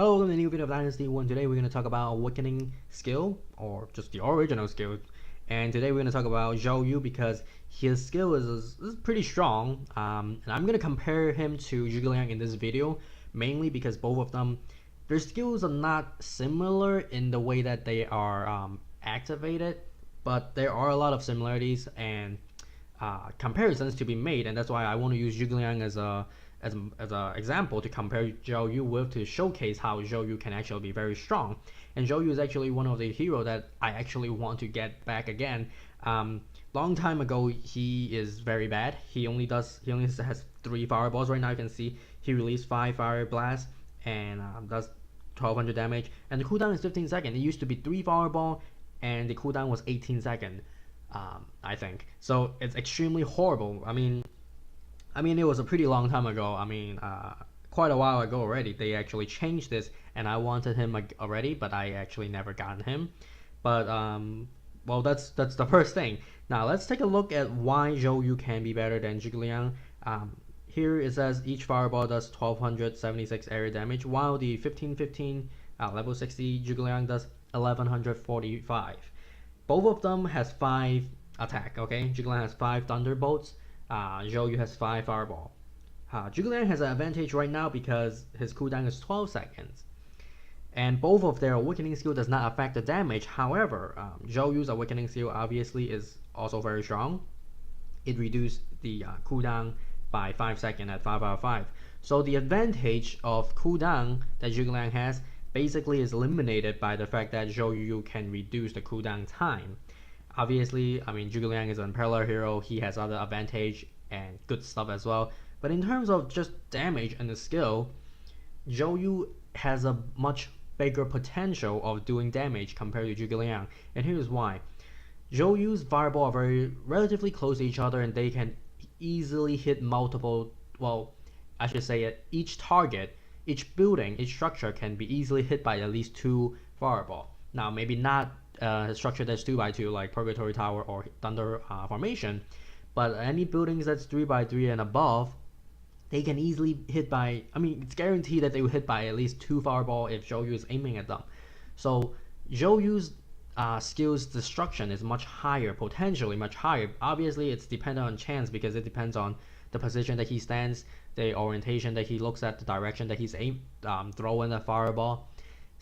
Hello, welcome to a new video of Dynasty 1. Today we're going to talk about Awakening skill, or just the original skill. And today we're going to talk about Zhou because his skill is pretty strong. And I'm going to compare him to Zhuge in this video, mainly because both of them, their skills are not similar in the way that they are activated, but there are a lot of similarities and comparisons to be made, and that's why I want to use Zhuge as an example to compare Zhou Yu with, to showcase how Zhou Yu can actually be very strong. And Zhou Yu is actually one of the heroes that I actually want to get back again. Long time ago, he is very bad. He only has 3 fireballs right now. You can see he released 5 fire blasts and does 1200 damage. And the cooldown is 15 seconds. It used to be 3 fireball, and the cooldown was 18 seconds. I think so. It's extremely horrible. I mean, it was a pretty long time ago. Quite a while ago already. They actually changed this, and I wanted him already, but I actually never gotten him. But well, that's the first thing. Now let's take a look at why Zhou Yu can be better than Zhuge. Here it says each fireball does 1276 area damage, while the 1515 level 60 Zhuge does 1145. Both of them has 5 attack. Okay, Zhuge has 5 thunderbolts. Zhou Yu has 5 fireball. Zhuge has an advantage right now because his cooldown is 12 seconds. And both of their awakening skill does not affect the damage. However, Zhou Yu's awakening skill obviously is also very strong. It reduced the cooldown by 5 seconds at 5 out of 5. So the advantage of cooldown that Zhuge has basically is eliminated by the fact that Zhou Yu can reduce the cooldown time. Obviously, Zhuge is an unparalleled hero. He has other advantage and good stuff as well. But in terms of just damage and the skill, Zhou Yu has a much bigger potential of doing damage compared to Zhuge. And here's why. Zhou Yu's fireball are very relatively close to each other, and they can easily hit multiple, well, I should say it, each target, each building, each structure can be easily hit by at least 2 fireball. Now, maybe not a structure that's 2x2 like Purgatory Tower or Thunder Formation, but any buildings that's 3x3 and above, they can easily hit by, it's guaranteed that they will hit by at least 2 fireball if Zhou Yu is aiming at them. So Zhou Yu's skills destruction is much higher, potentially much higher. Obviously, it's dependent on chance because it depends on the position that he stands, the orientation that he looks at, the direction that he's throwing the fireball.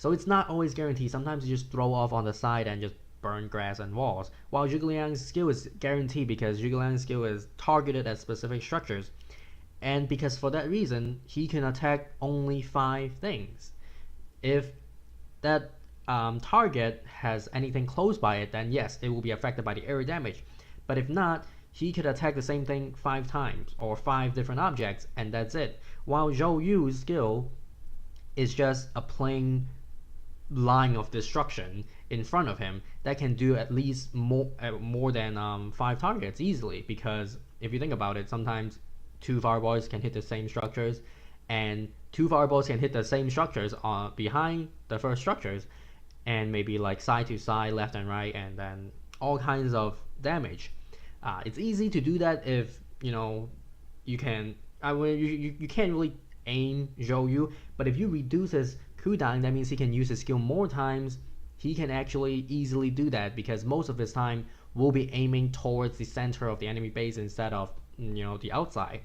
So it's not always guaranteed. Sometimes you just throw off on the side and just burn grass and walls. While Zhuge skill is guaranteed because Zhuge skill is targeted at specific structures. And because for that reason, he can attack only 5 things. If that target has anything close by it, then yes, it will be affected by the area damage. But if not, he could attack the same thing 5 times or 5 different objects, and that's it. While Zhou Yu's skill is just a plain line of destruction in front of him that can do at least more than 5 targets easily. Because if you think about it, sometimes 2 fireballs can hit the same structures, and 2 fireballs can hit the same structures behind the first structures, and maybe like side to side, left and right, and then all kinds of damage. It's easy to do that if you can. You can't really aim Zhou Yu, but if you reduce his cooldown, that means he can use his skill more times. He can actually easily do that because most of his time will be aiming towards the center of the enemy base instead of the outside.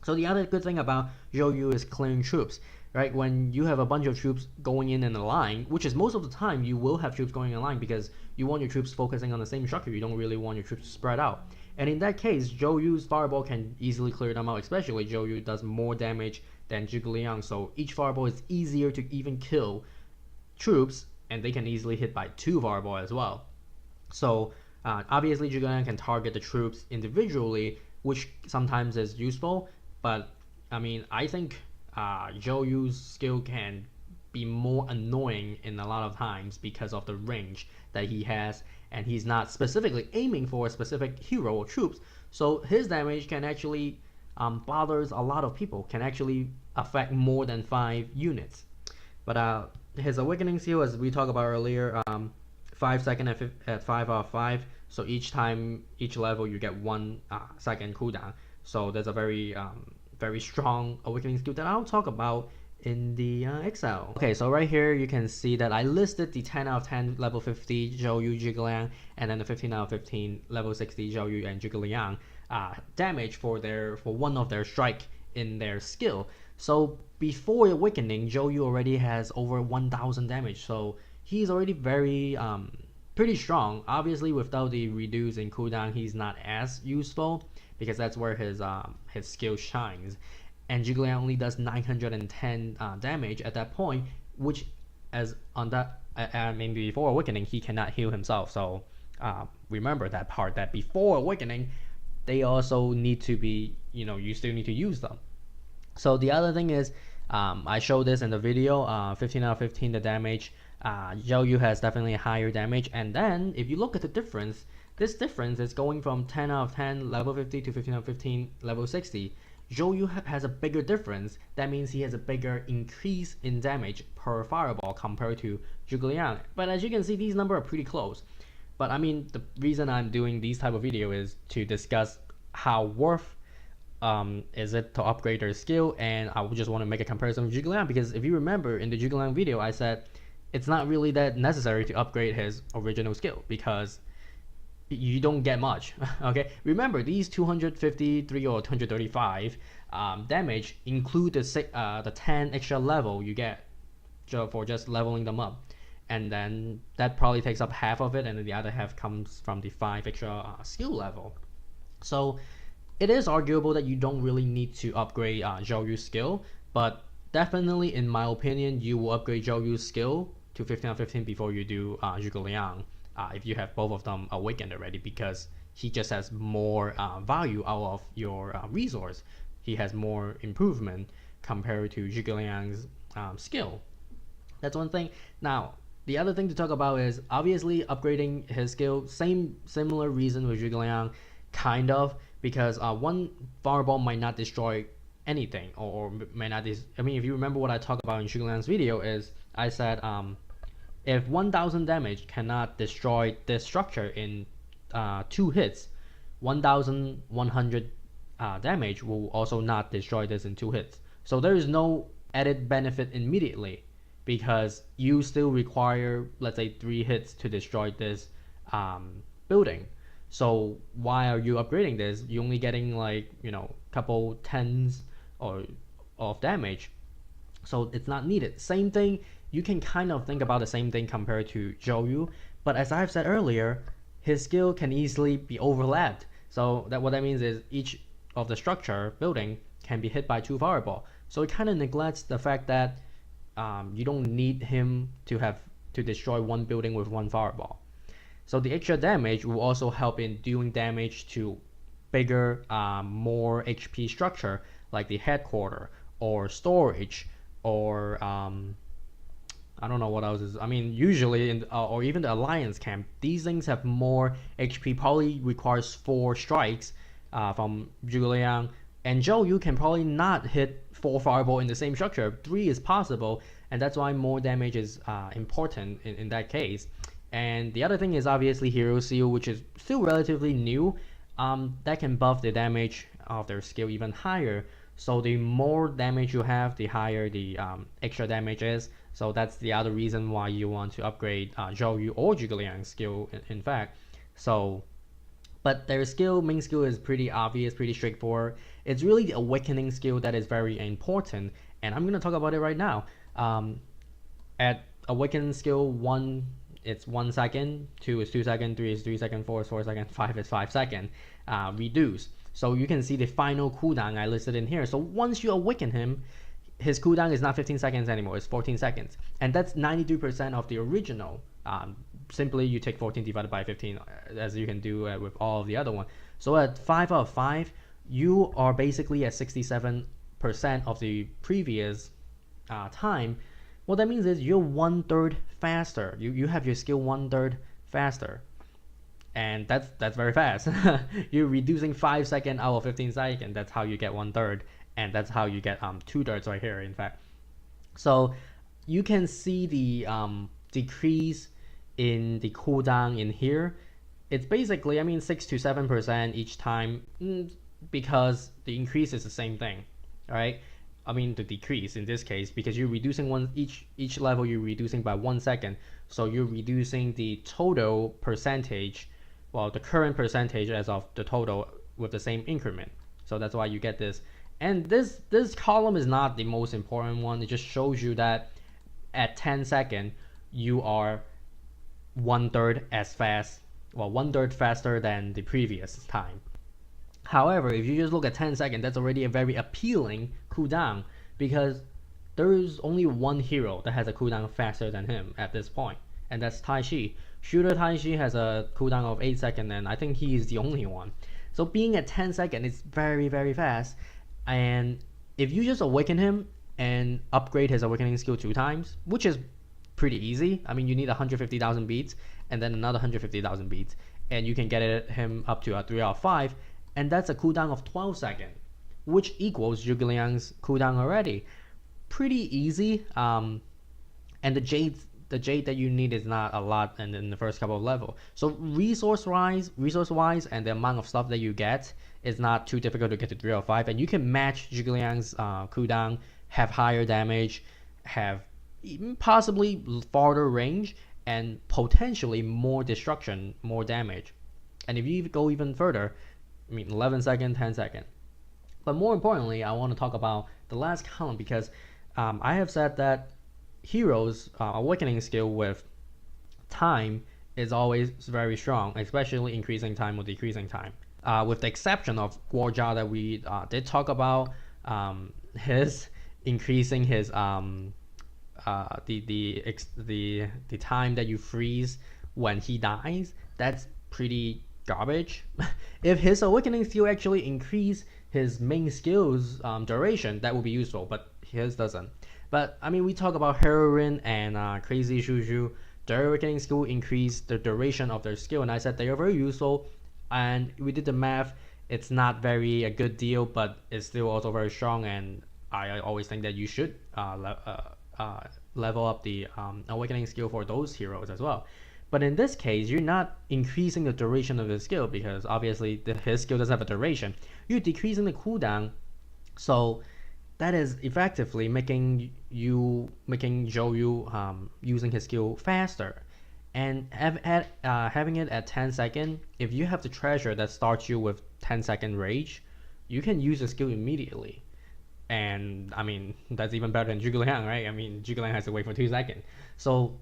So the other good thing about Zhou Yu is clearing troops, right? When you have a bunch of troops going in a line, which is most of the time you will have troops going in a line because you want your troops focusing on the same structure. You don't really want your troops to spread out. And in that case, Zhou Yu's fireball can easily clear them out, especially Zhou Yu does more damage than Zhuge, so each fireball is easier to even kill troops, and they can easily hit by 2 fireball as well. So obviously Zhuge can target the troops individually, which sometimes is useful, but I think Zhou Yu's skill can be more annoying in a lot of times because of the range that he has, and he's not specifically aiming for a specific hero or troops, so his damage can actually bothers a lot of people, can actually affect more than 5 units. But his awakening skill, as we talked about earlier, 5 seconds at 5 out of 5. So each level you get 1 second cooldown. So there's a very very strong awakening skill that I'll talk about in the Excel. Okay, so right here you can see that I listed the 10 out of 10 level 50 Zhou Yu Zhuge Liang and then the 15 out of 15 level 60 Zhou Yu and Zhuge Liang damage for one of their strike in their skill. So before awakening, Zhou Yu already has over 1,000 damage, so he's already very pretty strong. Obviously, without the reduce in cooldown, he's not as useful because that's where his skill shines. And Zhuge Liang only does 910 damage at that point, which as on that maybe before awakening he cannot heal himself. So remember that part, that before awakening they also need to be, you still need to use them. So the other thing is, I showed this in the video, 15 out of 15 the damage. Zhou Yu has definitely a higher damage, and then if you look at the difference, this difference is going from 10 out of 10 level 50 to 15 out of 15 level 60. Zhou Yu has a bigger difference. That means he has a bigger increase in damage per fireball compared to Zhuge Liang. But as you can see, these numbers are pretty close. But I mean, the reason I'm doing these type of video is to discuss how worth is it to upgrade their skill, and I just want to make a comparison with Zhuge Liang, because if you remember in the Zhuge Liang video I said it's not really that necessary to upgrade his original skill because you don't get much. Okay, remember these 253 or 235 damage include the 10 extra level you get for just leveling them up, and then that probably takes up half of it, and then the other half comes from the 5 extra skill level. So it is arguable that you don't really need to upgrade Zhou Yu's skill, but definitely in my opinion you will upgrade Zhou Yu's skill to 15 out of 15 before you do Zhuge Liang. If you have both of them awakened already, because he just has more value out of your resource. He has more improvement compared to Zhuge Liang's skill. That's one thing. Now, the other thing to talk about is obviously upgrading his skill. Similar reason with Zhuge Liang, kind of, because one fireball might not destroy anything, or may not. I mean, if you remember what I talked about in Zhuge Liang's video, is I said if 1,000 damage cannot destroy this structure in 2 hits, 1,100 damage will also not destroy this in 2 hits. So there is no added benefit immediately, because you still require, let's say, 3 hits to destroy this building. So why are you upgrading this? You're only getting like, couple tens of damage. So it's not needed. Same thing, you can kind of think about the same thing compared to Zhou Yu, but as I've said earlier, his skill can easily be overlapped. So what that means is each of the structure building can be hit by 2 fireball. So it kind of neglects the fact that you don't need him to destroy 1 building with 1 fireball. So the extra damage will also help in doing damage to bigger, more HP structure like the headquarter or storage, or I don't know what else is. I mean, usually or even the alliance camp, these things have more HP. Probably requires 4 strikes from Zhuge Liang, and Zhou Yu can probably not hit 4 fireball in the same structure. 3 is possible, and that's why more damage is important in that case. And the other thing is obviously Hero Seal, which is still relatively new. That can buff the damage of their skill even higher. So the more damage you have, the higher the extra damage is. So that's the other reason why you want to upgrade Zhou Yu or Zhuge Liang's skill, in fact. So, but their main skill is pretty obvious, pretty straightforward. It's really the awakening skill that is very important, and I'm going to talk about it right now. At awaken skill 1, it's 1 second, 2 is 2 seconds, 3 is 3 seconds, 4 is 4 seconds, 5 is 5 seconds, reduce. So you can see the final cooldown I listed in here. So once you awaken him, his cooldown is not 15 seconds anymore, it's 14 seconds. And that's 93% of the original. Simply you take 14 divided by 15, as you can do with all of the other one. So at 5 out of 5, you are basically at 67% of the previous time. What that means is you're 1/3 faster. You have your skill 1/3 faster. And that's very fast. You're reducing 5 seconds out of 15 seconds. That's how you get 1/3, and that's how you get 2/3 right here, in fact. So you can see the decrease in the cooldown in here. It's basically, I mean, 6 to 7% each time, because the increase is the same thing. All right. I mean the decrease in this case, because you're reducing each level you're reducing by 1 second, so you're reducing the total percentage, well, the current percentage as of the total with the same increment. So that's why you get this. And this column is not the most important one. It just shows you that at 10 second you are 1/3 as fast, well, 1/3 faster than the previous time. However, if you just look at 10 seconds, that's already a very appealing cooldown, because there's only one hero that has a cooldown faster than him at this point, and that's Taishi. Shooter Taishi has a cooldown of 8 seconds, and I think he is the only one. So being at 10 seconds is very, very fast. And if you just awaken him and upgrade his awakening skill 2 times, which is pretty easy. I mean, you need 150,000 beats and then another 150,000 beats, and you can get him up to a 3 out of 5, and that's a cooldown of 12 seconds, which equals Zhuge Liang's cooldown already. Pretty easy. And the jade that you need is not a lot in the first couple of levels. So resource wise, and the amount of stuff that you get is not too difficult to get to 3 out of 5, and you can match Zhuge Liang's cooldown, have higher damage, have even possibly farther range, and potentially more destruction, more damage. And if you go even further, I mean 11 seconds, 10 seconds. But more importantly, I want to talk about the last column, because I have said that heroes awakening skill with time is always very strong, especially increasing time or decreasing time. With the exception of Guojia that we did talk about, his increasing his the time that you freeze when he dies, that's pretty garbage. If his awakening skill actually increase his main skills duration, that would be useful, but his doesn't. But I mean, we talk about Heroine and Crazy Juju. Their awakening skill increase the duration of their skill, and I said they are very useful. And we did the math. It's not very a good deal, but it's still also very strong. And I always think that you should level up the awakening skill for those heroes as well. But in this case, you're not increasing the duration of his skill, because obviously his skill doesn't have a duration. You're decreasing the cooldown, so that is effectively making Zhou Yu using his skill faster. And having it at 10 seconds, if you have the treasure that starts you with 10-second rage, you can use the skill immediately. And I mean, that's even better than Zhuge Liang, right? I mean, Zhuge Liang has to wait for 2 seconds. So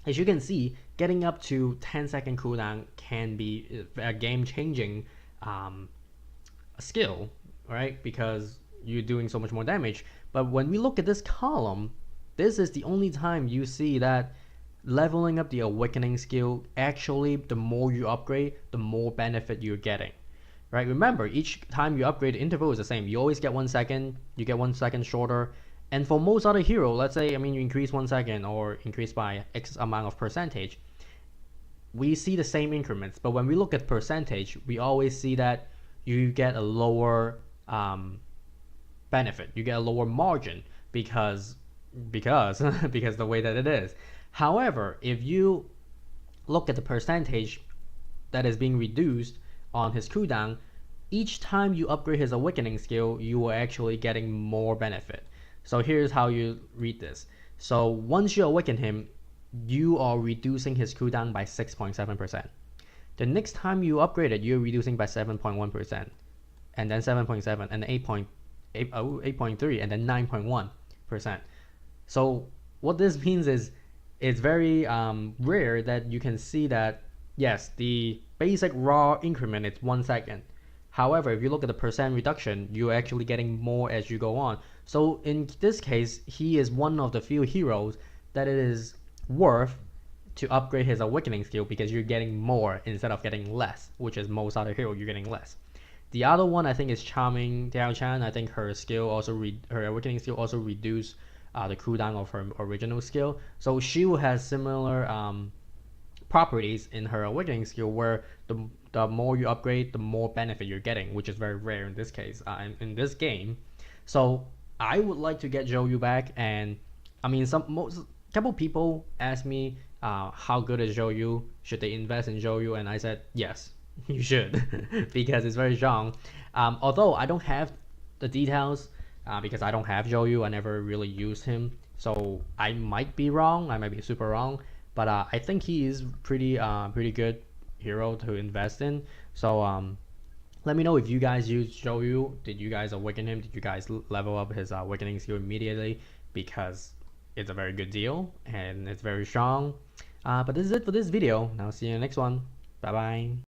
as you can see, getting up to 10-second cooldown can be a game-changing skill, right? Because you're doing so much more damage. But when we look at this column, this is the only time you see that leveling up the awakening skill, actually the more you upgrade, the more benefit you're getting, right? Remember, each time you upgrade, the interval is the same. You always get 1 second, you get 1 second shorter. And for most other hero, let's say, I mean, you increase 1 second or increase by X amount of percentage, we see the same increments. But when we look at percentage, we always see that you get a lower benefit. You get a lower margin because the way that it is. However, if you look at the percentage that is being reduced on his cooldown, each time you upgrade his awakening skill, you are actually getting more benefit. So here's how you read this. So once you awaken him, you are reducing his cooldown by 6.7%. The next time you upgrade it, you're reducing by 7.1%, and then 7.7, and 8.3, and then 9.1%. So what this means is it's very rare that you can see that, yes, the basic raw increment is 1 second. However, if you look at the percent reduction, you're actually getting more as you go on. So in this case, he is one of the few heroes that it is worth to upgrade his awakening skill, because you're getting more instead of getting less, which is most other hero, you're getting less. The other one I think is Charming Diao Chan. I think her skill also her awakening skill also reduce the cooldown of her original skill. So she has similar properties in her awakening skill, where the more you upgrade, the more benefit you're getting, which is very rare in this case, in this game. So I would like to get Zhou Yu back, and I mean, couple people asked me how good is Zhou Yu, should they invest in Zhou Yu, and I said yes, you should, because it's very strong. Although I don't have the details because I don't have Zhou. I never really used him, so I might be wrong. I might be super wrong, but I think he is pretty good hero to invest in. So let me know if you guys use Zhou. Did you guys awaken him? Did you guys level up his awakening skill immediately? Because it's a very good deal and it's very strong. But this is it for this video. Now see you in the next one. Bye bye.